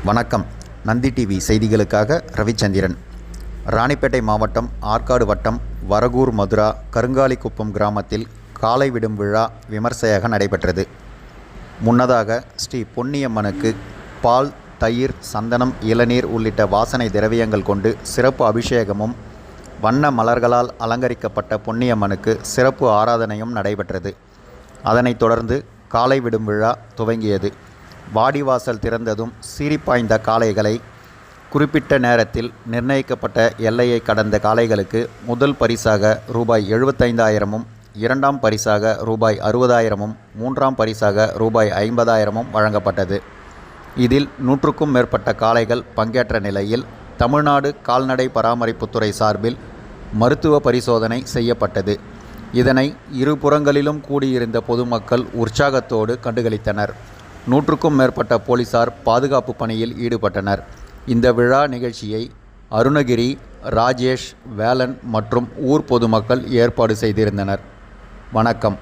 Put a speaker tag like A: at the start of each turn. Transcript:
A: வணக்கம். நந்தி டிவி செய்திகளுக்காக ரவிச்சந்திரன். ராணிப்பேட்டை மாவட்டம் ஆற்காடு வட்டம் வரகூர் மதுரா கருங்காலிக்குப்பம் கிராமத்தில் காளை விடும் விழா விமர்சையாக நடைபெற்றது. முன்னதாக ஸ்ரீ பொன்னியம்மனுக்கு பால், தயிர், சந்தனம், இளநீர் உள்ளிட்ட வாசனை திரவியங்கள் கொண்டு சிறப்பு அபிஷேகமும் வண்ண மலர்களால் அலங்கரிக்கப்பட்ட பொன்னியம்மனுக்கு சிறப்பு ஆராதனையும் நடைபெற்றது. அதனைத் தொடர்ந்து காளை விடும் விழா துவங்கியது. வாடிவாசல் திறந்ததும் சீறிப்பாய்ந்த காளைகளை குறிப்பிட்ட நேரத்தில் நிர்ணயிக்கப்பட்ட எல்லையை கடந்த காளைகளுக்கு முதல் பரிசாக ரூபாய் 75,000, இரண்டாம் பரிசாக ரூபாய் 60,000, மூன்றாம் பரிசாக ரூபாய் 50,000 வழங்கப்பட்டது. இதில் 100க்கும் மேற்பட்ட காளைகள் பங்கேற்ற நிலையில் தமிழ்நாடு கால்நடை பராமரிப்புத்துறை சார்பில் மருத்துவ பரிசோதனை செய்யப்பட்டது. இதனை இருபுறங்களிலும் கூடியிருந்த பொதுமக்கள் உற்சாகத்தோடு கண்டுகளித்தனர். 100க்கும் மேற்பட்ட போலீசார் பாதுகாப்பு பணியில் ஈடுபட்டனர். இந்த விழா நிகழ்ச்சியை அருணகிரி, ராஜேஷ், வேலன் மற்றும் ஊர் பொதுமக்கள் ஏற்பாடு செய்திருந்தனர். வணக்கம்.